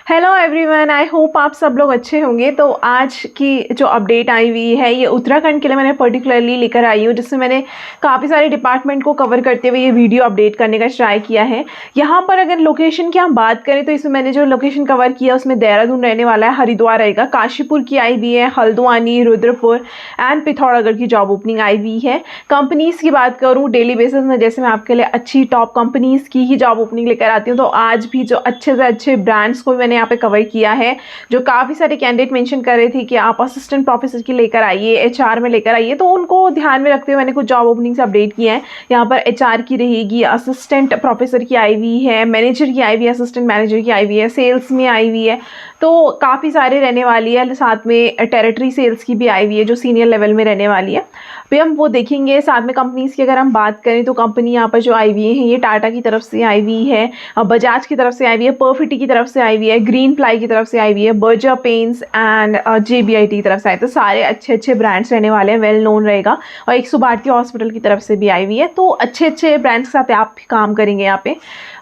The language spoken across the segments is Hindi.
हेलो एवरीवन, आई होप आप सब लोग अच्छे होंगे। तो आज की जो अपडेट आई हुई है ये उत्तराखंड के लिए मैंने पर्टिकुलरली लेकर आई हूँ, जिसमें मैंने काफ़ी सारे डिपार्टमेंट को कवर करते हुए ये वीडियो अपडेट करने का ट्राई किया है। यहाँ पर अगर लोकेशन की हम बात करें तो इसमें मैंने जो लोकेशन कवर किया उसमें देहरादून रहने वाला है, हरिद्वार रहेगा, काशीपुर की आई हुई है, हल्द्वानी, रुद्रपुर एंड पिथौरागढ़ की जॉब ओपनिंग आई हुई है। कंपनीज़ की बात करूँ डेली बेसिस में, जैसे मैं आपके लिए अच्छी टॉप कंपनीज़ की ही जॉब ओपनिंग लेकर आती हूँ, तो आज भी जो अच्छे से अच्छे ब्रांड्स को मैंने यहाँ पे कवर किया है। जो काफ़ी सारे कैंडिडेट मेंशन कर रहे थे कि आप असिस्टेंट प्रोफेसर की लेकर आइए, एचआर में लेकर आइए, तो उनको ध्यान में रखते हुए मैंने कुछ जॉब ओपनिंग्स अपडेट किए हैं। यहाँ पर एचआर की रहेगी, असिस्टेंट प्रोफेसर की आई हुई है, मैनेजर की आई हुई है, असिस्टेंट मैनेजर की आई हुई है, सेल्स में आई हुई है, तो काफ़ी सारे रहने वाली है। साथ में टेरिटरी सेल्स की भी आई हुई है जो सीनियर लेवल में रहने वाली है, फिर हम वो देखेंगे। साथ में कंपनीज़ की अगर हम बात करें तो कंपनी यहाँ पर जो आई हुई है ये टाटा की तरफ से आई हुई है, बजाज की तरफ से आई हुई है, परफिटी की तरफ से आई हुई है, ग्रीन प्लाई की तरफ से आई हुई है, बर्जर पेंट्स एंड जेबीआईटी की तरफ से आई। तो सारे अच्छे अच्छे ब्रांड्स रहने वाले हैं, वेल नोन रहेगा। और एक सुभारती हॉस्पिटल की तरफ से भी आई हुई है। तो अच्छे अच्छे ब्रांड्स के साथ आप काम करेंगे। यहाँ पे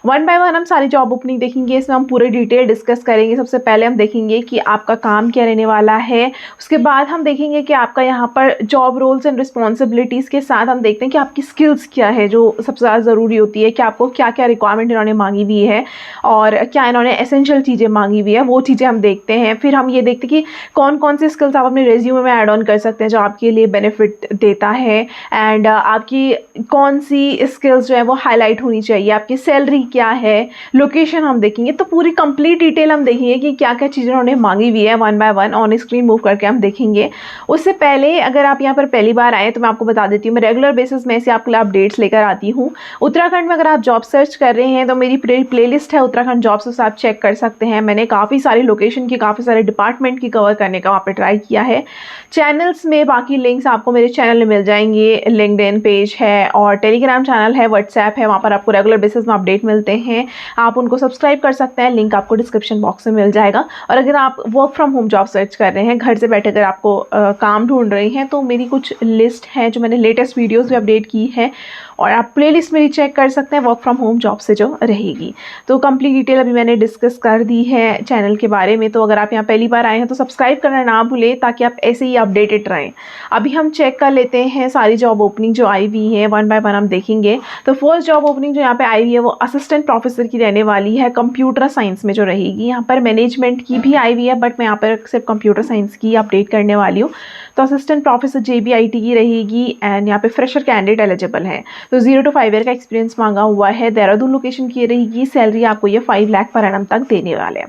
वन बाय वन हम सारी जॉब ओपनिंग देखेंगे, इसमें हम पूरे डिटेल डिस्कस करेंगे। सबसे पहले हम देखेंगे कि आपका काम क्या रहने वाला है, उसके बाद हम देखेंगे कि आपका यहाँ पर जॉब रोल्स एंड रिस्पॉन्सिबिलिटीज़ के साथ हम देखते हैं कि आपकी स्किल्स क्या है जो सबसे ज़्यादा ज़रूरी होती है, कि आपको क्या क्या रिक्वायरमेंट इन्होंने मांगी हुई है और क्या इन्होंने एसेंशियल चीज़ें मांगी हुई है, वो चीज़ें हम देखते हैं। फिर हम ये देखते हैं कि कौन कौन सी स्किल्स आप अपने रेज्यूमे में ऐड ऑन कर सकते हैं जो आपके लिए बेनिफिट देता है, एंड आपकी कौन सी स्किल्स जो है वो हाईलाइट होनी चाहिए, आपकी सैलरी क्या है, लोकेशन हम देखेंगे। तो पूरी कंप्लीट डिटेल हम देखेंगे कि क्या क्या चीज़ें उन्होंने मांगी हुई है, one by one on screen move करके हम देखेंगे। उससे पहले अगर आप यहाँ पर पहली बार आए तो मैं आपको बता देती हूँ, मैं रेगुलर बेसिस में से आपके लिए अपडेट्स लेकर आती हूँ। उत्तराखंड में अगर आप जॉब सर्च कर रहे हैं तो मेरी प्लेलिस्ट है उत्तराखंड जॉब्स, उसे आप चेक कर सकते हैं। मैंने काफ़ी सारी लोकेशन की, काफ़ी सारे डिपार्टमेंट की कवर करने का वहाँ पर ट्राई किया है। चैनल्स में बाकी लिंक्स आपको मेरे चैनल में मिल जाएंगे, लिंक्डइन पेज है और टेलीग्राम चैनल है, व्हाट्सएप है, वहाँ पर आपको रेगुलर बेसिस में अपडेट मिलते हैं। आप उनको सब्सक्राइब कर सकते हैं, लिंक आपको डिस्क्रिप्शन बॉक्स में मिल जाएगा। और अगर आप work from home job search कर रहे हैं, घर से बैठे अगर आपको काम ढूंढ रहे हैं, तो मेरी कुछ लिस्ट है जो मैंने लेटेस्ट वीडियोस भी अपडेट की है और आप प्लेलिस्ट मेरी चेक कर सकते हैं वर्क फ्रॉम होम जॉब से जो रहेगी। तो कंप्लीट डिटेल अभी मैंने डिस्कस कर दी है चैनल के बारे में। तो अगर आप यहाँ पहली बार आए हैं तो सब्सक्राइब करना ना भूलें ताकि आप ऐसे ही अपडेटेड रहें। अभी हम चेक कर लेते हैं सारी जॉब ओपनिंग जो आई हुई है, वन बाय वन हम देखेंगे। तो फर्स्ट जॉब ओपनिंग जो यहाँ पे आई हुई है वो असिस्टेंट प्रोफेसर की रहने वाली है, कंप्यूटर साइंस में जो रहेगी। यहाँ पर मैनेजमेंट की भी आई हुई है बट मैं यहाँ पर सिर्फ कंप्यूटर साइंस की अपडेट करने वाली हूँ। तो असिस्टेंट प्रोफेसर जेबीआईटी की रहेगी एंड यहाँ पे फ्रेशर कैंडिडेट एलिजिबल है। तो 0 to 5 ईयर का एक्सपीरियंस मांगा हुआ है। देहरादून लोकेशन की रहेगी। सैलरी आपको ये 5 लाख पर एनम तक देने वाले हैं।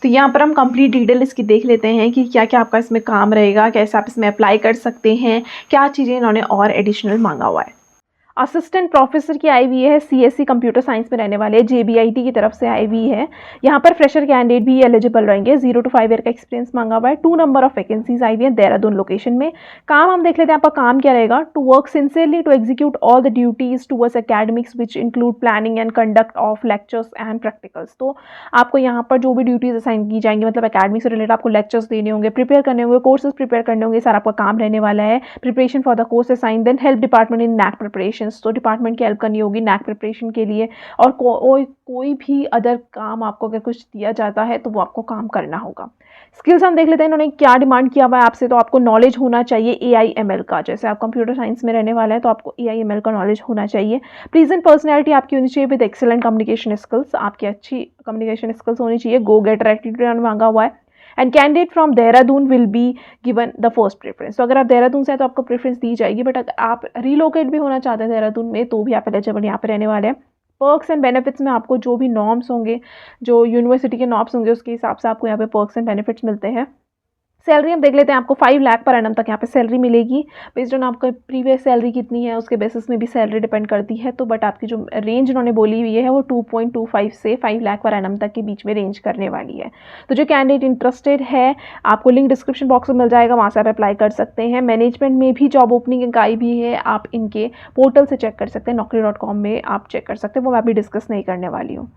तो यहाँ पर हम कंप्लीट डिटेल इसकी देख लेते हैं कि क्या क्या आपका इसमें काम रहेगा, कैसे आप इसमें अप्लाई कर सकते हैं, क्या चीज़ें इन्होंने और एडिशनल मांगा हुआ है। असिस्टेंट प्रोफेसर की आई हुई है, सीएससी कंप्यूटर साइंस में रहने वाले, जेबीआईटी की तरफ से आई हुई है। यहाँ पर फ्रेशर कैंडिडेट भी एलिजिबल रहेंगे। 0 to 5 ईयर का एक्सपीरियंस मांगा हुआ है। 2 नंबर ऑफ वैकेंसीज आई हुई है देहरादून लोकेशन में। काम हम देख लेते हैं, आपका काम क्या रहेगा। To work sincerely to execute all the duties towards academics which include planning and conduct of lectures and practicals. तो आपको यहाँ पर जो भी ड्यूटीज असाइन की जाएंगी, मतलब एकेडमिक से रिलेटेड आपको लेक्चर्स देने होंगे, प्रिपेयर करने होंगे, कोर्सेज प्रिपेयर करने होंगे, सारा आपका काम रहने वाला है। Preparation for the course assign, then help department in NAAC preparation. तो डिपार्टमेंट की हेल्प करनी होगी नैक प्रिपरेशन के लिए। और कोई भी अदर काम आपको अगर कुछ दिया जाता है तो वो आपको काम करना होगा। स्किल्स हम देख लेते हैं इन्होंने क्या डिमांड किया हुआ है आपसे। तो आपको नॉलेज होना चाहिए AIML का, जैसे आप कंप्यूटर साइंस में रहने वाला है तो आपको AIML का नॉलेज होना चाहिए। प्लीजेंट पर्सनैलिटी आपकी होनी चाहिए विद एक्सेलेंट कम्युनिकेशन स्किल्स, आपकी अच्छी कम्युनिकेशन स्किल्स होनी चाहिए। गो गेटर एटीट्यूड मांगा हुआ है। And candidate from Dehradun will be given the first preference. तो अगर आप देहरादून से हैं तो आपको प्रेफरेंस दी जाएगी, बट अगर आप रिलोकेट भी होना चाहते हैं देहरादून में तो भी आप एलिजिबल यहाँ पे रहने वाले हैं। पर्क्स एंड बेनिफिट्स में आपको जो भी नॉर्म्स होंगे, जो यूनिवर्सिटी के नॉर्म्स होंगे, उसके हिसाब से आपको यहाँ पे पर्क्स एंड बेनिफिट्स मिलते हैं। सैलरी हम देख लेते हैं, आपको 5 लाख पर एनम तक यहाँ पे सैलरी मिलेगी। बेस्ड ऑन आपका प्रीवियस सैलरी कितनी है उसके बेसिस में भी सैलरी डिपेंड करती है। तो बट आपकी जो रेंज उन्होंने बोली हुई है वो 2.25 से 5 लाख पर एनम तक के बीच में रेंज करने वाली है। तो जो कैंडिडेट इंटरेस्टेड है, आपको लिंक डिस्क्रिप्शन बॉक्स में मिल जाएगा, वहाँ से आप अप्लाई कर सकते हैं। मैनेजमेंट में भी जॉब ओपनिंग आई भी है, आप इनके पोर्टल से चेक कर सकते हैं, naukri.com में आप चेक कर सकते हैं, वो मैं अभी डिस्कस नहीं करने वाली हूँ।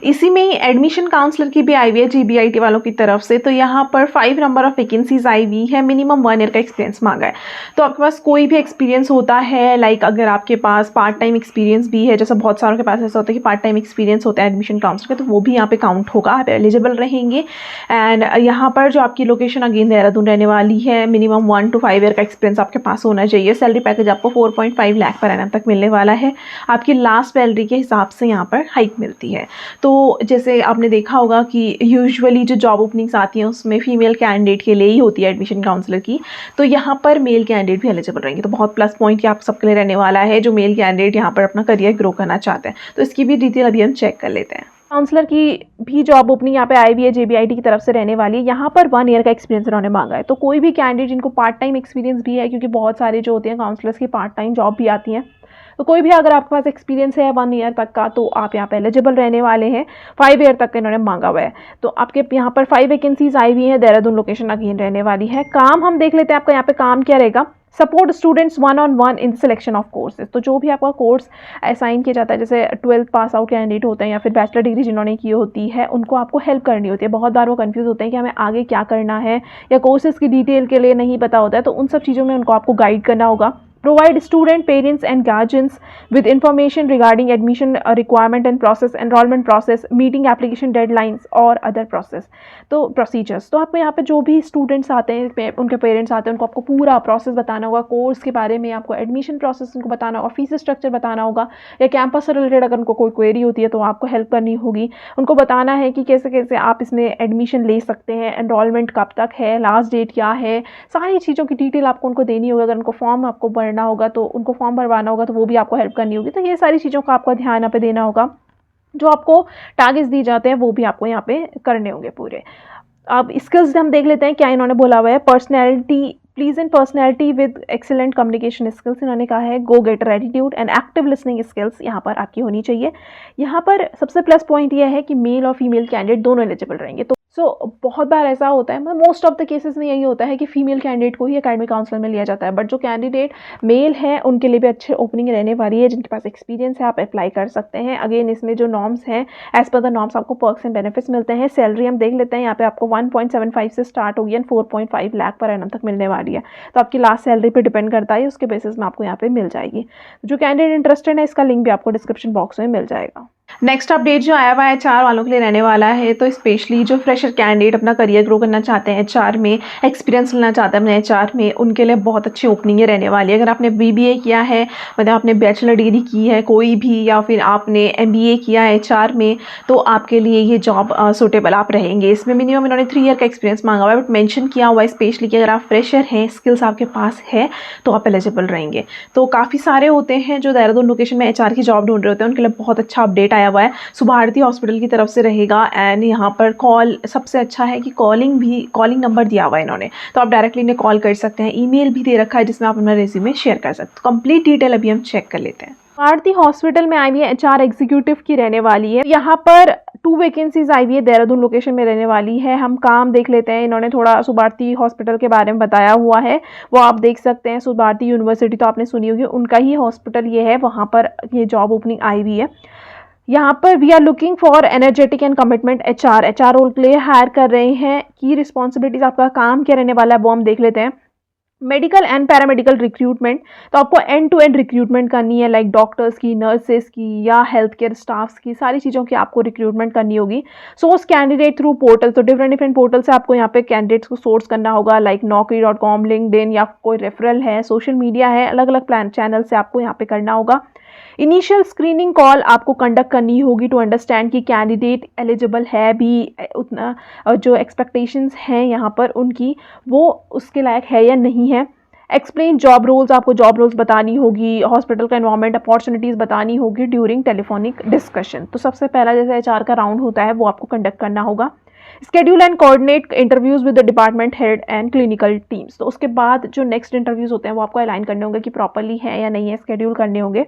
इसी में ही एडमिशन काउंसलर की भी आई हुई है GBIT वालों की तरफ से। तो यहाँ पर 5 नंबर ऑफ वैकेंसीज आई हुई है, मिनिमम 1 ईयर का एक्सपीरियंस मांगा है। तो आपके पास कोई भी एक्सपीरियंस होता है, लाइक अगर आपके पास पार्ट टाइम एक्सपीरियंस भी है, जैसा बहुत सारों के पास ऐसा होता है कि पार्ट टाइम एक्सपीरियंस होता है एडमिशन काउंसलर का, तो वो भी यहाँ पे काउंट होगा, आप एलिजिबल रहेंगे। एंड यहाँ पर जो आपकी लोकेशन अगेन देहरादून रहने वाली है, मिनिमम 1 to 5 ईयर का एक्सपीरियंस आपके पास होना चाहिए। सैलरी पैकेज आपको 4.5 लाख पर एनम तक मिलने वाला है। आपकी लास्ट सैलरी के हिसाब से यहाँ पर हाइक मिलती है। तो जैसे आपने देखा होगा कि यूजुअली जो जॉब ओपनिंग्स आती हैं उसमें फीमेल कैंडिडेट के लिए ही होती है एडमिशन काउंसलर की, तो यहाँ पर मेल कैंडिडेट भी एलिजिबल रहेंगे। तो बहुत प्लस पॉइंट आप सबके लिए रहने वाला है जो मेल कैंडिडेट यहाँ पर अपना करियर ग्रो करना चाहते हैं। तो इसकी भी डिटेल अभी हम चेक कर लेते हैं। काउंसलर की भी जॉब ओपनिंग यहाँ पे आई हुई है, GBIT की तरफ से रहने वाली है। यहाँ पर 1 ईयर का एक्सपीरियंस इन्होंने मांगा है। तो कोई भी कैंडिडेट जिनको पार्ट टाइम एक्सपीरियंस भी है, क्योंकि बहुत सारे जो होते हैं काउंसलर्स की पार्ट टाइम जॉब भी आती हैं, तो कोई भी अगर आपके पास एक्सपीरियंस है 1 ईयर तक का, तो आप यहाँ पे एलिजिबल रहने वाले हैं। 5 ईयर तक का इन्होंने मांगा हुआ है। तो आपके यहाँ पर 5 वैकेंसीज आई हुई हैं, देहरादून लोकेशन अगेन रहने वाली है। काम हम देख लेते हैं आपका यहाँ पे काम क्या रहेगा। Support students 1-on-1 in selection of courses. तो जो भी आपका कोर्स असाइन किया जाता है, जैसे 12th पास आउट कैंडिडेट होते हैं या फिर बैचलर डिग्री जिन्होंने की होती है, उनको आपको हेल्प करनी होती है। बहुत बार वो कंफ्यूज होते हैं कि हमें आगे क्या करना है, या कोर्सेज की डिटेल के लिए नहीं पता होता है, तो उन सब चीज़ों में उनको आपको गाइड करना होगा। Provide student, parents and guardians with information regarding admission requirement and process, enrollment process, meeting application deadlines और other process। तो procedures, तो आपको यहाँ पे जो भी students आते हैं, उनके parents आते हैं, उनको आपको पूरा process बताना होगा। कोर्स के बारे में आपको admission process उनको बताना होगा, फीस स्ट्रक्चर बताना होगा, या कैंपस से रिलेटेड अगर उनको कोई क्वेरी होती है तो आपको हेल्प करनी होगी। उनको बताना है कि कैसे कैसे आप इसमें एडमिशन ले सकते हैं, एनरोलमेंट कब तक है, लास्ट डेट क्या है, सारी चीज़ों की डिटेल आपको उनको देनी होगी। अगर उनको फॉर्म आपको भरना होगा तो उनको फॉर्म भरवाना होगा, तो वो भी आपको हेल्प करनी होगी। तो ये सारी चीज़ों का आपका ध्यान यहाँ पे देना होगा। जो आपको टारगेट्स दी जाते हैं वो भी आपको यहाँ पे करने होंगे पूरे। अब स्किल्स हम देख लेते हैं क्या इन्होंने बोला हुआ है। Personality, pleasant personality with excellent communication skills इन्होंने कहा है। Go getter attitude and active listening skills यहाँ पर आपकी होनी चाहिए। यहाँ पर सबसे प्लस पॉइंट यह है कि मेल और फीमेल कैंडिडेट दोनों एलिजिबल रहेंगे। तो बहुत बार ऐसा होता है, मोस्ट ऑफ द केसेस में यही होता है कि फीमेल कैंडिडेट को ही एकेडमिक काउंसलर में लिया जाता है, बट जो कैंडिडेट मेल है उनके लिए भी अच्छे ओपनिंग रहने वाली है। जिनके पास एक्सपीरियंस है आप अप्लाई कर सकते हैं। अगेन इसमें जो नॉर्म्स हैं, एज पर द नॉर्म्स आपको पर्क्स एंड बेनिफिट्स मिलते हैं। सैलरी हम देख लेते हैं, यहाँ पे आपको 1.75 से स्टार्ट होगी एंड 4.5 लाख पर एनम तक मिलने वाली है। तो आपकी लास्ट सैलरी पर डिपेंड करता है, उसके बेसिस में आपको यहाँ पे मिल जाएगी। जो कैंडिडेट इंटरेस्टेड है, इसका लिंक भी आपको डिस्क्रिप्शन बॉक्स में मिल जाएगा। नेक्स्ट अपडेट जो आया हुआ है HR वालों के लिए रहने वाला है। तो स्पेशली जो फ्रेशर कैंडिडेट अपना करियर ग्रो करना चाहते हैं HR में, एक्सपीरियंस लेना चाहते हैं अपने HR में, उनके लिए बहुत अच्छी ओपनिंग रहने वाली है। अगर आपने BBA किया है, मतलब आपने बैचलर डिग्री की है कोई भी, या फिर आपने MBA किया है HR में, तो आपके लिए ये जॉब सूटेबल आप रहेंगे। इसमें मिनिमम इन्होंने 3 ईयर का एक्सपीरियंस मांगा हुआ है, बट मेंशन किया हुआ है स्पेशली कि अगर आप फ्रेशर हैं, स्किल्स आपके पास है, तो आप एलिजिबल रहेंगे। तो काफ़ी सारे होते हैं जो देहरादून लोकेशन में HR की जॉब ढूंढ रहे होते हैं, उनके लिए बहुत अच्छा अपडेट आया हुआ है। सुभारती हॉस्पिटल की तरफ से रहेगा। एंड यहाँ पर कॉल सबसे अच्छा है कि कॉलिंग नंबर दिया हुआ है इन्होंने, तो आप डायरेक्टली इन्हें कॉल कर सकते हैं। ईमेल भी दे रखा है जिसमें आप अपना रेज्यूमे शेयर कर सकते हैं। तो कंप्लीट डिटेल अभी हम चेक कर लेते हैं। भारती हॉस्पिटल में आई हुई है HR एग्जीक्यूटिव की रहने वाली है। यहाँ पर 2 वैकेंसीज आई हुई है, देहरादून लोकेशन में रहने वाली है। हम काम देख लेते हैं। इन्होंने थोड़ा सुभारती हॉस्पिटल के बारे में बताया हुआ है, वो आप देख सकते हैं। सुभारती यूनिवर्सिटी तो आपने सुनी होगी, उनका ही हॉस्पिटल ये है, वहाँ पर ये जॉब ओपनिंग आई हुई है। यहाँ पर we are looking for energetic and commitment HR role के लिए हायर कर रहे हैं। की रिस्पॉन्सिबिलिटीज, आपका काम क्या रहने वाला है वो हम देख लेते हैं। मेडिकल एंड पैरामेडिकल रिक्रूटमेंट, तो आपको एंड टू एंड रिक्रूटमेंट करनी है, लाइक डॉक्टर्स की, नर्सेस की, या हेल्थ केयर स्टाफ्स की, सारी चीज़ों की आपको रिक्रूटमेंट करनी होगी। सोर्स कैंडिडेट थ्रू पोर्टल, तो डिफरेंट पोर्टल से आपको यहाँ पे कैंडिडेट्स को सोर्स करना होगा, लाइक naukri.com, लिंक्डइन, या कोई रेफरल है, सोशल मीडिया है, अलग अलग प्लान चैनल से आपको यहाँ पे करना होगा। इनिशियल स्क्रीनिंग कॉल आपको कंडक्ट करनी होगी टू अंडरस्टैंड कि कैंडिडेट एलिजिबल है भी, उतना जो एक्सपेक्टेशंस हैं यहाँ पर उनकी, वो उसके लायक है या नहीं है। एक्सप्लेन जॉब रोल्स, आपको जॉब रोल्स बतानी होगी, हॉस्पिटल का एनवायरनमेंट, अपॉर्चुनिटीज़ बतानी होगी ड्यूरिंग टेलीफोनिक डिस्कशन। तो सबसे पहला जैसे HR का राउंड होता है वो आपको कंडक्ट करना होगा। Schedule and coordinate interviews with the department head and clinical teams, तो उसके बाद जो नेक्स्ट इंटरव्यूज होते हैं वो आपको अलाइन करने होंगे कि प्रॉपरली है या नहीं है, स्केड्यूल करने होंगे।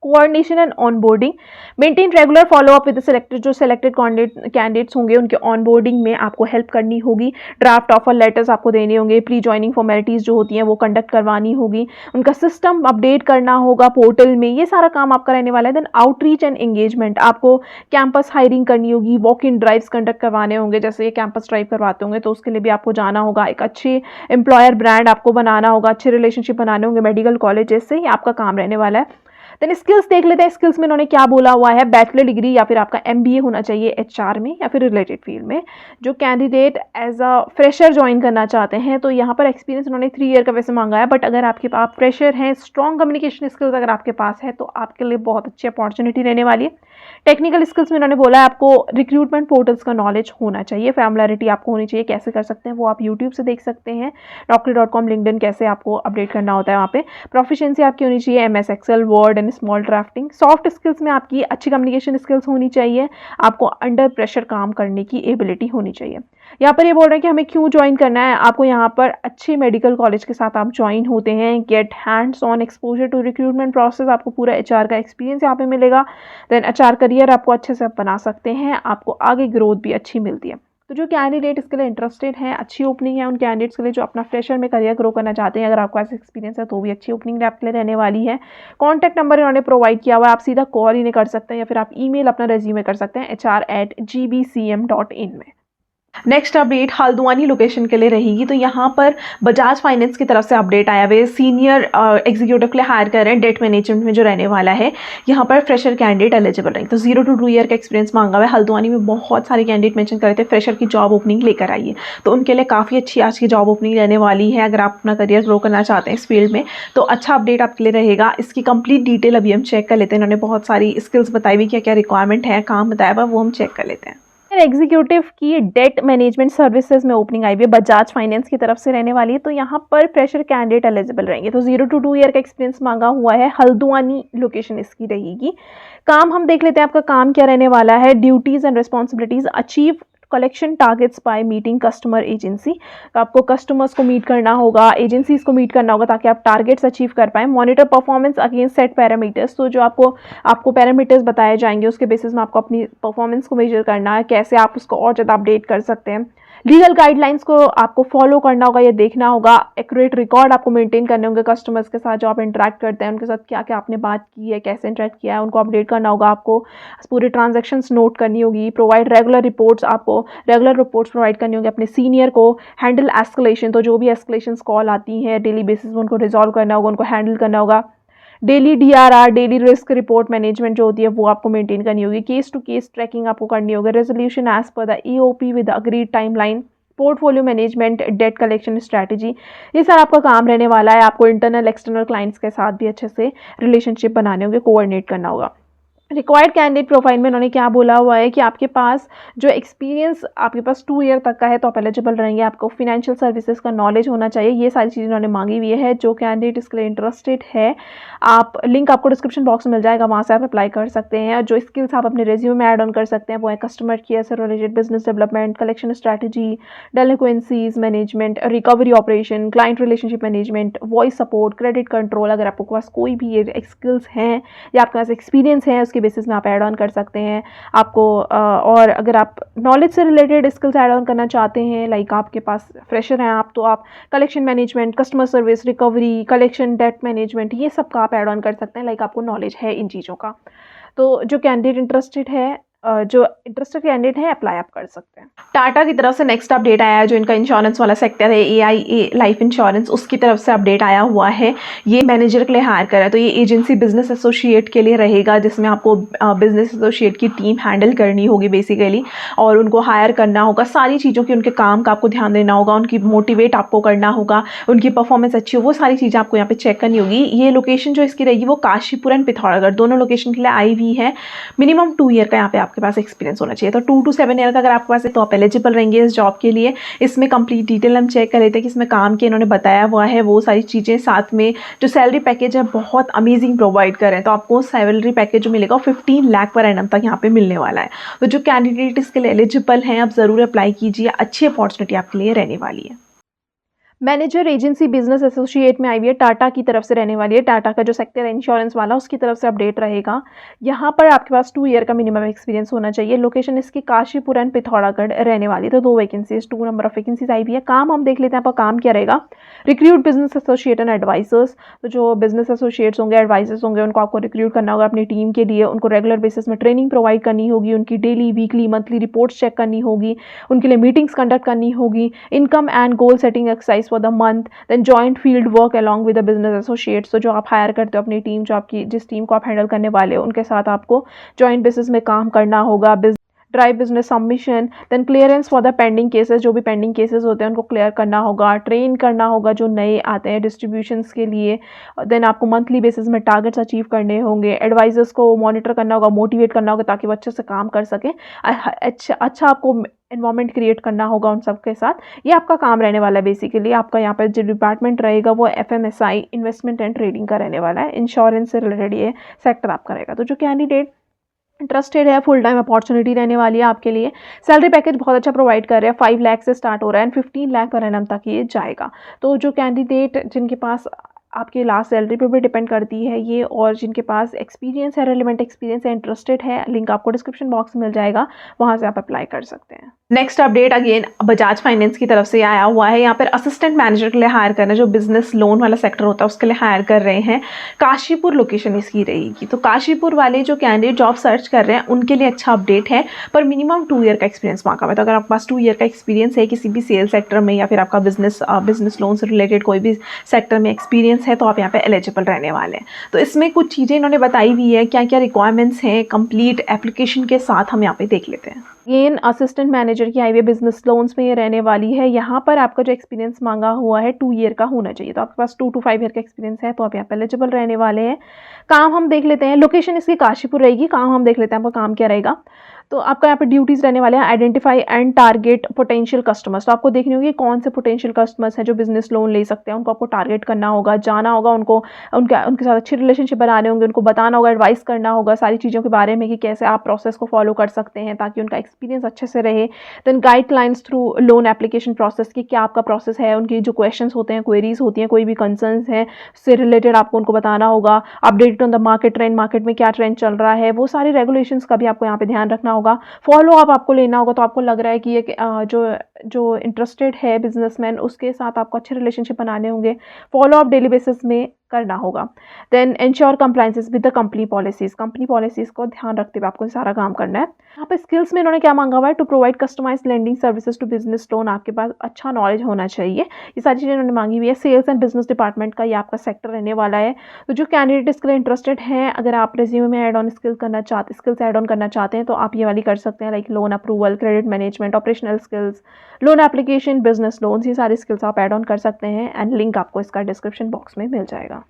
Coordination and onboarding, maintain regular follow up with selected, जो सेलेक्टेड कैंडिडेट्स होंगे उनके ऑनबोर्डिंग में आपको हेल्प करनी होगी, ड्राफ्ट ऑफर लेटर्स आपको देने होंगे, प्री ज्वाइनिंग फॉर्मेलिटीज़ जो होती हैं वो कंडक्ट करवानी होगी, उनका सिस्टम अपडेट करना होगा पोर्टल में, ये सारा काम आपका रहने वाला है। देन आउटरीच एंड एंगेजमेंट, आपको कैंपस हायरिंग करनी होगी, वॉक इन ड्राइव्स कंडक्ट करवाने होंगे, जैसे ये कैंपस ड्राइव करवाते होंगे तो उसके लिए भी आपको जाना होगा, एक अच्छे एम्प्लॉयर ब्रांड आपको बनाना होगा, अच्छे रिलेशनशिप बनाने होंगे मेडिकल कॉलेजेस से, ये आपका काम रहने वाला है। देन स्किल्स देख लेते हैं, स्किल्स में इन्होंने क्या बोला हुआ है, बैचलर डिग्री या फिर आपका एमबीए होना चाहिए एचआर में या फिर रिलेटेड फील्ड में। जो candidate as a fresher join करना चाहते हैं तो यहाँ पर एक्सपीरियंस उन्होंने 3 ईयर का वैसे मांगा है, बट अगर आपके पास फ्रेशर हैं, स्ट्रॉन्ग कम्युनिकेशन स्किल्स अगर आपके पास है तो आपके लिए बहुत अच्छी अपॉर्चुनिटी रहने वाली है। टेक्निकल स्किल्स में इन्होंने बोला है आपको रिक्रूटमेंट पोर्टल्स का नॉलेज होना चाहिए, फैमिलियरिटी आपको होनी चाहिए, कैसे कर सकते हैं वो आप यूट्यूब से देख सकते हैं, naukri.com, लिंक्डइन कैसे आपको अपडेट करना होता है वहाँ पे। प्रोफिशिएंसी आपकी होनी चाहिए MS Excel, Word and small drafting. Soft skills में आपकी अच्छी कम्युनिकेशन स्किल्स होनी चाहिए, आपको अंडर प्रेशर काम करने की एबिलिटी होनी चाहिए। यहाँ पर ये बोल रहे हैं कि हमें क्यों ज्वाइन करना है, आपको यहाँ पर अच्छे मेडिकल कॉलेज के साथ आप ज्वाइन होते हैं, get hands on exposure to recruitment process, आपको पूरा एचआर का एक्सपीरियंस यहाँ पे मिलेगा। देन एचआर करियर आपको अच्छे से बना सकते हैं, आपको आगे ग्रोथ भी अच्छी मिलती है। तो जो कैंडिडेट इसके लिए इंटरेस्टेड हैं, अच्छी ओपनिंग है उन कैंडिडेट्स के लिए जो अपना फ्रेशर में करियर ग्रो करना चाहते हैं, अगर आपको ऐसा एक्सपीरियंस है तो भी अच्छी ओपनिंग आपके लिए रहने वाली है। कॉन्टैक्ट नंबर इन्होंने प्रोवाइड किया हुआ है, आप सीधा कॉल इन्हें कर सकते हैं या फिर आप ईमेल अपना रेज्यूमे कर सकते हैं hr@gbcm.in में। नेक्स्ट अपडेट हल्द्वानी लोकेशन के लिए रहेगी, तो यहाँ पर बजाज फाइनेंस की तरफ से अपडेट आया हुआ है, सीनियर एग्जीक्यूटिव के लिए हायर कर रहे हैं, डेट मैनेजमेंट में जो रहने वाला है, यहाँ पर फ्रेशर कैंडिडेट एलिजिबल रहेंगे। तो 0 to 2 ईयर का एक्सपीरियंस मांगा हुआ है। हल्द्वानी में बहुत सारे कैंडिडेट मेंशन कर रहे थे फ्रेशर की जॉब ओपनिंग लेकर आइए, तो उनके लिए काफ़ी अच्छी आज की जॉब ओपनिंग रहने वाली है। अगर आप अपना करियर ग्रो करना चाहते हैं इस फील्ड में तो अच्छा अपडेट आपके लिए रहेगा। इसकी कंप्लीट डिटेल अभी हम चेक कर लेते हैं, इन्होंने बहुत सारी स्किल्स बताई हुई, क्या क्या रिक्वायरमेंट है, काम बताया हुआ, वो हम चेक कर लेते हैं। एग्जीक्यूटिव की डेट मैनेजमेंट सर्विसेज में ओपनिंग आई हुई है, बजाज फाइनेंस की तरफ से रहने वाली है, तो यहाँ पर फ्रेशर कैंडिडेट एलिजिबल रहेंगे। तो 0 to 2 ईयर का एक्सपीरियंस मांगा हुआ है, हल्द्वानी लोकेशन इसकी रहेगी। काम हम देख लेते हैं, आपका काम क्या रहने वाला है। Duties and responsibilities, achieve collection targets by meeting customer agency, तो आपको कस्टमर्स को मीट करना होगा, एजेंसीज को मीट करना होगा ताकि आप टारगेट्स अचीव कर पाएँ। Monitor performance against set parameters, तो जो आपको पैरामीटर्स बताए जाएंगे उसके बेसिस में आपको अपनी परफॉर्मेंस को मेजर करना है, कैसे आप उसको और ज़्यादा अपडेट कर सकते हैं। लीगल गाइडलाइंस को आपको फॉलो करना होगा, ये देखना होगा। एक्यूरेट रिकॉर्ड आपको मेंटेन करने होंगे कस्टमर्स के साथ जो आप इंटरेक्ट करते हैं, उनके साथ क्या क्या आपने बात की है, कैसे इंटरेक्ट किया है, उनको अपडेट करना होगा। आपको पूरे ट्रांजैक्शंस नोट करनी होगी। प्रोवाइड रेगुलर रिपोर्ट्स, आपको रेगुलर रिपोर्ट्स प्रोवाइड करनी होगी अपने सीनियर को। हैंडल एस्केलेशन, तो जो भी एस्केलेशंस कॉल आती हैं डेली बेसिस में उनको रिजॉल्व करना होगा, उनको हैंडल करना होगा। Daily DRR, daily risk report management जो होती है वो आपको मेंटेन करनी होगी। केस टू केस ट्रैकिंग आपको करनी होगी। Resolution as per the EOP with agreed timeline. Portfolio management, debt collection strategy, ये सारा आपका काम रहने वाला है। आपको इंटरनल एक्सटर्नल क्लाइंट्स के साथ भी अच्छे से रिलेशनशिप बनाने होंगे, कोऑर्डिनेट करना होगा। रिक्वायर्ड कैंडिडेट प्रोफाइल में उन्होंने क्या बोला हुआ है कि आपके पास जो एक्सपीरियंस आपके पास 2 ईयर तक का है तो आप एलिजिबल रहेंगे। आपको फिनेंशियल सर्विसेज का नॉलेज होना चाहिए, ये सारी चीज़ें उन्होंने मांगी हुई है। जो कैंडिडेट इसके लिए इंटरेस्टेड है, आप लिंक आपको डिस्क्रिप्शन बॉक्स में मिल जाएगा, वहाँ से आप अप्लाई कर सकते हैं। जो स्किल्स आप अपने रेज्यूमे में ऐड ऑन कर सकते हैं वो है कस्टमर केयर से related, business development, collection strategy, delinquencies management, recovery operation, client relationship management, voice support, credit control. अगर आपके पास कोई भी ये स्किल्स हैं या आपके पास एक्सपीरियंस है उसके बेसिस में आप ऐड ऑन कर सकते हैं। आपको और अगर आप नॉलेज से रिलेटेड स्किल्स ऐड ऑन करना चाहते हैं, लाइक आपके पास फ्रेशर हैं आप, तो आप collection management, customer service, recovery, collection, debt management, ये सब का आप ऐड ऑन कर सकते हैं, लाइक आपको नॉलेज है इन चीज़ों का। तो जो कैंडिडेट इंटरेस्टेड है, जो इंटरेस्टेड कैंडिडेट है, अप्लाई आप कर सकते हैं। टाटा की तरफ से नेक्स्ट अपडेट आया है, जो इनका इंश्योरेंस वाला सेक्टर है, AIA लाइफ इंश्योरेंस, उसकी तरफ से अपडेट आया हुआ है। ये मैनेजर के लिए हायर करा है, तो ये एजेंसी बिजनेस एसोसिएट के लिए रहेगा, जिसमें आपको बिजनेस एसोसिएट की टीम हैंडल करनी होगी बेसिकली, और उनको हायर करना होगा। सारी चीज़ों की, उनके काम का आपको ध्यान देना होगा, उनकी मोटिवेट आपको करना होगा, उनकी परफॉर्मेंस अच्छी हो, वो सारी चीज़ें आपको यहाँ पे चेक करनी होगी। ये लोकेशन जो इसकी रहेगी वो काशीपुर एंड पिथौरागढ़ दोनों लोकेशन के लिए आई हुई है। मिनिमम 2 ईयर का यहाँ पे आपके पास एक्सपीरियंस होना चाहिए, तो 2 to 7 ईयर का अगर आपके पास है तो आप एलिजिबल रहेंगे इस जॉब के लिए। इसमें कंप्लीट डिटेल हम चेक कर लेते हैं कि इसमें काम के इन्होंने बताया हुआ है वो सारी चीज़ें। साथ में जो सैलरी पैकेज है बहुत अमेजिंग प्रोवाइड कर रहे हैं, तो आपको सैलरी पैकेज जो मिलेगा 15 लाख पर एनम तक यहाँ पे मिलने वाला है। तो जो कैंडिडेट इसके लिए एलिजिबल हैं आप ज़रूर अप्लाई कीजिए, अच्छी अपॉर्चुनिटी आपके लिए रहने वाली है। मैनेजर एजेंसी बिजनेस एसोसिएट में आई हुई है, टाटा की तरफ से रहने वाली है। टाटा का जो सेक्टर है इंश्योरेंस वाला, उसकी तरफ से अपडेट रहेगा। यहाँ पर आपके पास 2 ईयर का मिनिमम एक्सपीरियंस होना चाहिए। लोकेशन इसकी काशीपुर एंड पिथौरागढ़ रहने वाली है। तो 2 वैकेंसीज, 2 नंबर ऑफ वैकेंसीज आई हुई है। काम हम देख लेते हैं, आपका काम क्या रहेगा। Recruit business associate and advisors. तो जो बिजनेस एसोसिएट्स होंगे, एडवाइजर्स होंगे, उनको आपको रिक्रूट करना होगा अपनी टीम के लिए। उनको रेगुलर बेसिस में ट्रेनिंग प्रोवाइड करनी होगी, उनकी daily, weekly, monthly reports check करनी होगी, उनके लिए मीटिंग्स कंडक्ट करनी होगी, income and goal setting exercise for the month, then joint field work along with the business associates. तो जो आप हायर करते हो अपनी टीम, जो आपकी जिस टीम को आप हैंडल करने वाले हो, उनके साथ आपको जॉइंट बेसिस में काम करना होगा। Drive business submission, then clearance for the pending cases. जो भी पेंडिंग केसेस होते हैं उनको क्लियर करना होगा। ट्रेन करना होगा जो नए आते हैं डिस्ट्रीब्यूशंस के लिए। देन आपको मंथली बेसिस में टारगेट्स अचीव करने होंगे। एडवाइजर्स को मॉनिटर करना होगा, मोटिवेट करना होगा ताकि वो अच्छे से काम कर सकें। अच्छा आपको एनवायरनमेंट क्रिएट करना होगा उन सब के साथ। ये आपका काम रहने वाला है। बेसिकली आपका यहाँ पर जो डिपार्टमेंट रहेगा वो FMSI इन्वेस्टमेंट एंड ट्रेडिंग का रहने वाला है। इंश्योरेंस से रिलेटेड ये सेक्टर आपका रहेगा। तो जो कैंडिडेट इंटरेस्टेड है, फुल टाइम अपॉर्चुनिटी रहने वाली है आपके लिए। सैलरी पैकेज बहुत अच्छा प्रोवाइड कर रहे हैं। 5 लाख से स्टार्ट हो रहा है एंड 15 लाख पर एनम तक ये जाएगा। तो जो कैंडिडेट जिनके पास आपके लास्ट सैलरी पर भी डिपेंड करती है ये, और जिनके पास एक्सपीरियंस है, रेलिवेंट एक्सपीरियंस है, इंटरेस्टेड है, लिंक आपको डिस्क्रिप्शन बॉक्स में मिल जाएगा, वहाँ से आप अप्लाई कर सकते हैं। Next update again Bajaj finance की तरफ से आया हुआ है। यहाँ पर असिस्टेंट मैनेजर के लिए हायर करना है, जो बिजनेस लोन वाला सेक्टर होता है उसके लिए हायर कर रहे हैं। काशीपुर लोकेशन इसकी रहेगी। तो काशीपुर वाले जो कैंडिडेट जॉब सर्च कर रहे हैं उनके लिए अच्छा अपडेट है, पर मिनिमम 2 ईयर का एक्सपीरियंस मांगा हुआ है। तो अगर आपके पास 2 ईयर का एक्सपीरियंस है किसी भी सेल सेक्टर में, या फिर आपका बिजनेस लोन से रिलेटेड कोई भी सेक्टर में एक्सपीरियंस है, तो आप यहाँ पे एलिजिबल रहने वाले हैं। तो इसमें कुछ चीज़ें इन्होंने बताई हुई है, क्या क्या रिक्वायरमेंट्स हैं, कंप्लीट एप्लीकेशन के साथ हम यहाँ पे देख लेते हैं। अगेन असिस्टेंट मैनेजर की आई हुई बिजनेस लोन्स में ये रहने वाली है। यहाँ पर आपका जो एक्सपीरियंस मांगा हुआ है 2 ईयर का होना चाहिए। तो आपके पास 2 to 5 ईयर का एक्सपीरियंस है तो आप यहाँ पे एलिजिबल रहने वाले हैं। काम हम देख लेते हैं। लोकेशन इसकी काशीपुर रहेगी। काम हम देख लेते हैं आपका काम क्या रहेगा। तो आपका यहाँ पे ड्यूटीज़ रहने वाले हैं, identify and target potential customers. तो आपको देखनी होगी कौन से पोटेंशियल कस्टमर्स हैं जो बिजनेस लोन ले सकते हैं, उनको आपको टारगेट करना होगा, जाना होगा उनको, उनके साथ अच्छी रिलेशनशिप बनाने होंगे, उनको बताना होगा, एडवाइस करना होगा सारी चीज़ों के बारे में कि कैसे आप प्रोसेस को फॉलो कर सकते हैं ताकि उनका एक्सपीरियंस अच्छे से रहे। Then guidelines through loan application process की क्या आपका प्रोसेस है, उनकी जो क्वेश्चन होते हैं, क्वेरीज होती हैं, कोई भी कंसर्न्स हैं उससे रिलेटेड आपको उनको बताना होगा। Update on the market trend, market में क्या ट्रेंड चल रहा है, वो सारी रेगुलेशंस का भी आपको यहाँ पे ध्यान रखना होगा। फॉलो अप आपको लेना होगा। तो आपको लग रहा है कि ये जो इंटरेस्टेड है बिजनेसमैन, उसके साथ आपको अच्छे रिलेशनशिप बनाने होंगे। फॉलो अप डेली बेसिस में करना होगा। Then ensure compliances with the company policies को ध्यान रखते हुए आपको सारा काम करना है। यहाँ पे स्किल्स में इन्होंने क्या मांगा हुआ है, to provide customise lending services to business loan. आपके पास अच्छा नॉलेज होना चाहिए। ये सारी चीज़ें इन्होंने मांगी हुई है। सेल्स एंड बिजनेस डिपार्टमेंट का ये आपका सेक्टर रहने वाला है। तो जो कैंडिडेट इसके लिए इंटरेस्टेड हैं, अगर आप रेज्यूमे में स्किल्स ऐड ऑन करना चाहते हैं तो आप ये वाली कर सकते हैं, like loan approval, credit management, operational skills, loan application, business loans, ये सारी स्किल्स आप ऐड ऑन कर सकते हैं एंड लिंक आपको इसका डिस्क्रिप्शन बॉक्स में मिल जाएगा।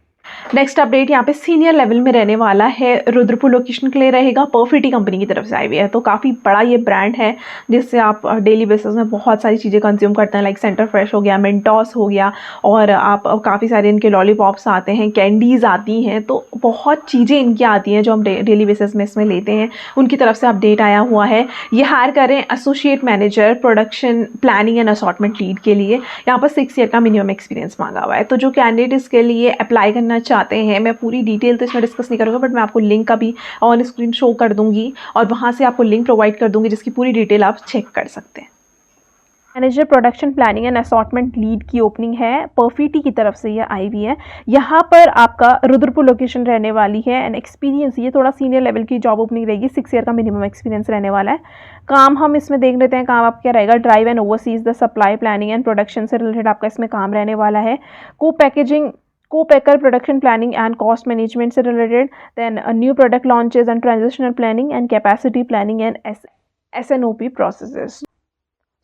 नेक्स्ट अपडेट यहाँ पे सीनियर लेवल में रहने वाला है। रुद्रपुर लोकेशन के लिए रहेगा। परफिटी कंपनी की तरफ से आई हुई है। तो काफ़ी बड़ा ये ब्रांड है जिससे आप डेली बेसिस में बहुत सारी चीज़ें कंज्यूम करते हैं, लाइक सेंटर फ्रेश हो गया, मेंटोस हो गया, और आप काफ़ी सारे इनके लॉलीपॉप्स आते हैं, कैंडीज़ आती हैं। तो बहुत चीज़ें इनकी आती हैं जो हम डेली बेसिस में इसमें लेते हैं। उनकी तरफ से अपडेट आया हुआ है। ये हायर करें associate manager production planning and assortment lead के लिए। यहाँ पर 6 ईयर का मिनिमम एक्सपीरियंस मांगा हुआ है। तो जो कैंडिडेट इसके लिए अप्लाई करना चाहते हैं, मैं पूरी डिटेल तो इसमें डिस्कस नहीं करूँगा, बट मैं आपको लिंक का भी ऑन स्क्रीन शो कर दूंगी और वहाँ से आपको लिंक प्रोवाइड कर दूंगी जिसकी पूरी डिटेल आप चेक कर सकते हैं। Manager production planning and assortment lead की ओपनिंग है। परफिटी की तरफ से ये आई हुई है। यहाँ पर आपका रुद्रपुर लोकेशन रहने वाली है एंड एक्सपीरियंस, ये थोड़ा सीनियर लेवल की जॉब ओपनिंग रहेगी। 6 ईयर का मिनिमम एक्सपीरियंस रहने वाला है। काम हम इसमें देख लेते हैं। काम आपका क्या रहेगा, drive and oversees the supply planning and production से रिलेटेड आपका इसमें काम रहने वाला है। Co-packer production planning and cost management से related, then new product launches and transitional planning and capacity planning and SNOP processes.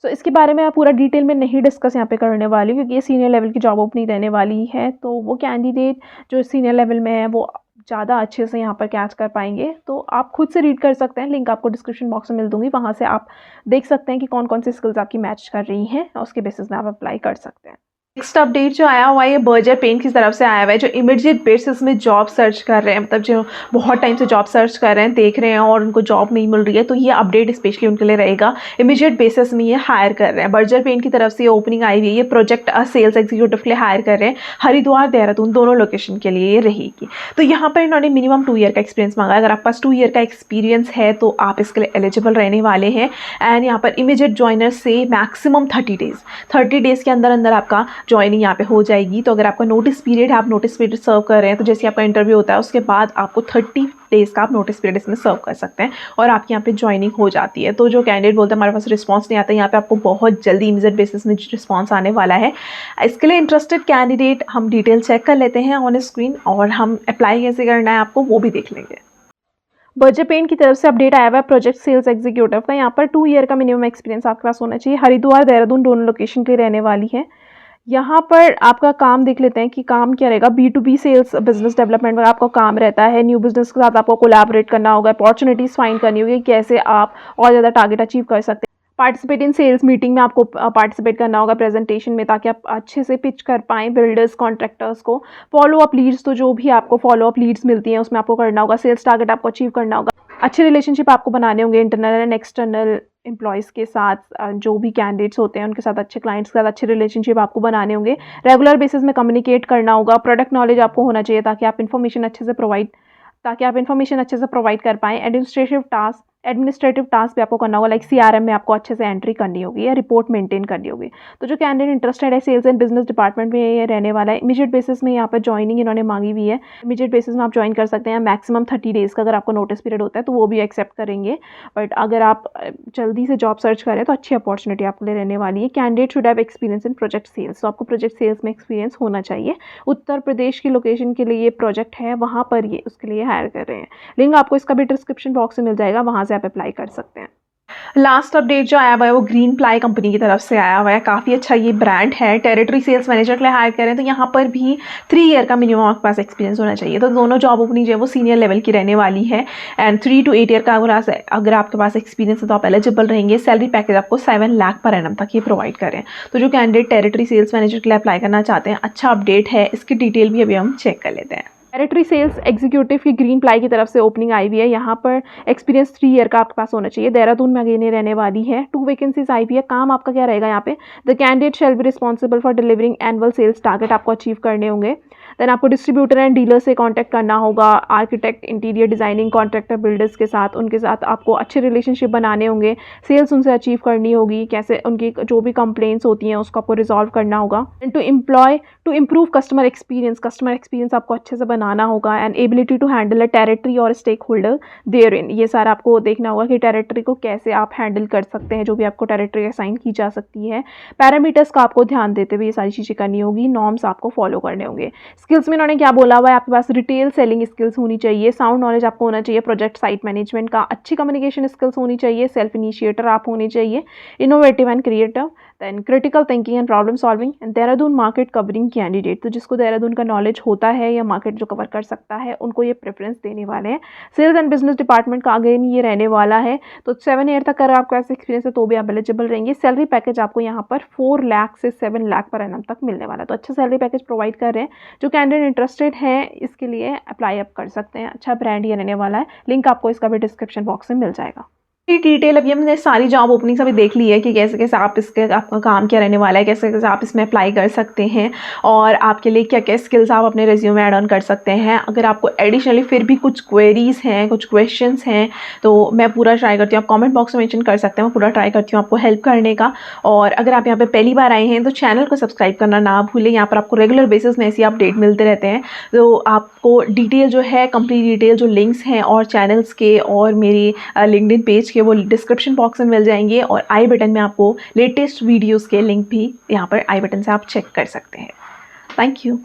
तो इसके बारे में आप पूरा डिटेल में नहीं डिस्कस यहाँ पे करने वाली क्योंकि ये सीनियर लेवल की जॉब ओपनिंग रहने वाली है। तो वो कैंडिडेट जो सीनियर लेवल में है वो ज़्यादा अच्छे से यहाँ पर कैच कर पाएंगे। तो आप खुद से रीड कर सकते हैं। लिंक आपको डिस्क्रिप्शन बॉक्स में मिल दूंगी, वहाँ से आप देख सकते हैं कि कौन कौन सी स्किल्स आपकी मैच कर रही हैं और उसके बेसिस में आप अप्लाई कर सकते हैं। नेक्स्ट अपडेट जो आया हुआ है ये बर्जर पेंट की तरफ से आया हुआ है, जो इमीडिएट बेसिस में जॉब सर्च कर रहे हैं, मतलब जो बहुत टाइम से जॉब सर्च कर रहे हैं, देख रहे हैं और उनको जॉब नहीं मिल रही है, तो ये अपडेट स्पेशली उनके लिए रहेगा। इमीडिएट बेसिस में ये हायर कर रहे हैं। बर्जर पेंट की तरफ से ये ओपनिंग आई हुई है, ये प्रोजेक्ट सेल्स एग्जीक्यूटिव के लिए हायर कर रहे हैं। हरिद्वार देहरादून दोनों लोकेशन के लिए ये रहेगी। तो यहाँ पर इन्होंने मिनिमम 2 ईयर का एक्सपीरियंस मांगा। अगर आपके पास 2 ईयर का एक्सपीरियंस है तो आप इसके लिए एलिजिबल रहने वाले हैं। एंड यहाँ पर इमीडिएट ज्वाइनर से मैक्सिमम 30 डेज़ के अंदर अंदर आपका ज्वाइनिंग यहाँ पे हो जाएगी। तो अगर आपका नोटिस पीरियड है, आप नोटिस पीरियड सर्व कर रहे हैं, तो जैसे आपका इंटरव्यू होता है उसके बाद आपको 30 डेज़ का आप नोटिस पीरियड इसमें सर्व कर सकते हैं और आपकी यहाँ पे ज्वाइनिंग हो जाती है। तो जो कैंडिडेट बोलते हैं हमारे पास रिस्पांस नहीं आता, यहाँ पे आपको बहुत जल्दी इमीडिएट बेसिस में रिस्पांस आने वाला है। इसके लिए इंटरेस्टेड कैंडिडेट हम डिटेल चेक कर लेते हैं ऑन स्क्रीन और हम अप्लाई कैसे करना है आपको वो भी देख लेंगे। बर्जर पेंट की तरफ से अपडेट आया हुआ है प्रोजेक्ट सेल्स एग्जीक्यूटिव का। यहाँ पर 2 ईयर का मिनिमम एक्सपीरियंस आपके पास होना चाहिए। हरिद्वार देहरादून दोनों लोकेशन के रहने वाली है। यहाँ पर आपका काम देख लेते हैं कि काम क्या रहेगा। B2B सेल्स बिजनेस डेवलपमेंट में आपका काम रहता है। न्यू बिजनेस के साथ आपको कोलैबोरेट करना होगा, अपॉर्चुनिटीज़ फाइंड करनी होगी, कैसे आप और ज़्यादा टारगेट अचीव कर सकते हैं। पार्टिसिपेट इन सेल्स मीटिंग में आपको पार्टिसिपेट करना होगा, प्रेजेंटेशन में, ताकि आप अच्छे से पिच कर पाएँ बिल्डर्स कॉन्ट्रैक्टर्स को। फॉलो अप लीड्स, तो जो भी आपको फॉलो अप लीड्स मिलती हैं उसमें आपको करना होगा। सेल्स टारगेट आपको अचीव करना होगा। अच्छे रिलेशनशिप आपको बनाने होंगे इंटरनल एंड एक्सटर्नल एम्प्लॉयज़ के साथ। जो भी कैंडिडेट्स होते हैं उनके साथ, अच्छे क्लाइंट्स के साथ अच्छे रिलेशनशिप आपको बनाने होंगे। रेगुलर बेसिस में कम्युनिकेट करना होगा। प्रोडक्ट नॉलेज आपको होना चाहिए ताकि आप इन्फॉर्मेशन अच्छे से प्रोवाइड कर पाएँ। एडमिनिस्ट्रेटिव टास्क भी आपको करना होगा, लाइक CRM में आपको अच्छे से एंट्री करनी होगी या रिपोर्ट मेंटेन करनी होगी। तो जो कैंडिडेट इंटरेस्टेड है सेल्स एंड बिजनेस डिपार्टमेंट में ये रहने वाला है। इमीडिएट बेसिस में यहाँ पर ज्वाइनिंग इन्होंने मांगी हुई है। इमीडिएट बेसिस में आप ज्वाइन कर सकते हैं। मैक्सिमम 30 डेज़ का अगर आपको नोटिस पीरियड होता है तो वो भी एक्सेप्ट करेंगे। बट अगर आप जल्दी से जॉब सर्च करें तो अच्छी अपॉर्चुनिटी आपके लिए रहने वाली है। Candidate should have experience in project sales, तो आपको प्रोजेक्ट सेल्स में एक्सपीरियंस होना चाहिए। उत्तर प्रदेश की लोकेशन के लिए ये प्रोजेक्ट है, वहाँ पर ये उसके लिए हायर कर रहे हैं। लिंक आपको इसका भी डिस्क्रिप्शन बॉक्स में मिल जाएगा, वहाँ से आप अप्लाई कर सकते हैं। लास्ट अपडेट जो आया हुआ है वो ग्रीन प्लाई कंपनी की तरफ से आया हुआ है। काफ़ी अच्छा ये ब्रांड है। टेरिटरी सेल्स मैनेजर के लिए हायर करें तो यहाँ पर भी 3 ईयर का मिनिमम आपके पास एक्सपीरियंस होना चाहिए। तो दोनों जॉब ओपनिंग जो है वो सीनियर लेवल की रहने वाली है। एंड 3 to 8 ईयर का अगर आपके पास एक्सपीरियंस है तो आप एलिजिबल रहेंगे। सैलरी पैकेज आपको 7 लाख पर एनम तक ये प्रोवाइड करें। तो जो कैंडिडेट टेरिटरी सेल्स मैनेजर के लिए अप्लाई करना चाहते हैं, अच्छा अपडेट है। इसकी डिटेल भी अभी हम चेक कर लेते हैं। टेरिटरी सेल्स एग्जीक्यूटिव की ग्रीन प्लाई की तरफ से ओपनिंग आई हुई है। यहाँ पर एक्सपीरियंस 3 ईयर का आपके पास होना चाहिए। देहरादून में अगेन रहने वाली है। 2 वैकेंसीज आई हुई है। काम आपका क्या रहेगा यहाँ पे, the candidate shall be responsible for delivering annual sales target आपको अचीव करने होंगे। देन आपको डिस्ट्रीब्यूटर एंड डीलर से कांटेक्ट करना होगा। Architect, interior designing, contractor, builders के साथ, उनके साथ आपको अच्छे रिलेशनशिप बनाने होंगे। सेल्स उनसे अचीव करनी होगी, कैसे उनकी जो भी कंप्लेंट्स होती हैं उसको आपको रिजॉल्व करना होगा। And to improve customer experience आपको अच्छे से बनाना होगा। And ability to handle a territory और स्टेक होल्डर देयर इन, ये सारा आपको देखना होगा कि टेरिटरी को कैसे आप हैंडल कर सकते हैं, जो भी आपको टेरिटरी असाइन की जा सकती है। पैरामीटर्स का आपको ध्यान देते हुए ये सारी चीज़ें करनी होगी। नॉर्म्स आपको फॉलो करने होंगे। स्किल्स में इन्होंने क्या बोला हुआ है, आपके पास रिटेल सेलिंग स्किल्स होनी चाहिए। साउंड नॉलेज आपको होना चाहिए प्रोजेक्ट साइट मैनेजमेंट का। अच्छी कम्युनिकेशन स्किल्स होनी चाहिए। सेल्फ इनिशिएटर आप होने चाहिए। Innovative and creative. Then critical thinking and problem solving. And Dehradun market covering candidate, तो जिसको देहरादून का नॉलेज होता है या मार्केट जो कवर कर सकता है उनको ये प्रेफरेंस देने वाले हैं। सेल्स एंड बिजनेस डिपार्टमेंट का अगेन ये रहने वाला है। तो 7 ईयर तक अगर आपको ऐसा एक्सपीरियंस है तो भी आप एलिजिबल रहेंगे। सैलरी पैकेज आपको यहाँ पर 4 लाख से 7 लाख पर एनम तक मिलने वाला है। तो अच्छा सैलरी पैकेज प्रोवाइड कर रहे हैं। जो कैंडिडेट इंटरेस्टेड हैं इसके लिए अप्लाई आप कर सकते हैं। अच्छा ब्रांड ये रहने वाला है। लिंक आपको इसका भी डिस्क्रिप्शन बॉक्स में मिल जाएगा। डिटेल अभी हमने सारी जॉब ओपनिंग्स अभी देख ली है कि कैसे कैसे आप आपका काम क्या रहने वाला है, कैसे कैसे आप इसमें अप्लाई कर सकते हैं और आपके लिए क्या क्या स्किल्स आप अपने रिज्यूमे ऐड ऑन कर सकते हैं। अगर आपको एडिशनली फिर भी कुछ क्वेरीज़ हैं, कुछ क्वेश्चंस हैं तो मैं पूरा ट्राई करती हूँ। आप कमेंट बॉक्स में मेंशन कर सकते हैं, मैं पूरा ट्राई करती हूँ आपको हेल्प करने का। और अगर आप यहाँ पर पहली बार आए हैं तो चैनल को सब्सक्राइब करना ना भूलें। यहाँ पर आपको रेगुलर बेसिस में ऐसी अपडेट मिलते रहते हैं। तो आपको डिटेल जो है, कंप्लीट डिटेल जो लिंक्स हैं और चैनल्स के और मेरी लिंक्डइन पेज के, वो डिस्क्रिप्शन बॉक्स में मिल जाएंगे। और आई बटन में आपको लेटेस्ट वीडियोस के लिंक भी यहाँ पर आई बटन से आप चेक कर सकते हैं। Thank you.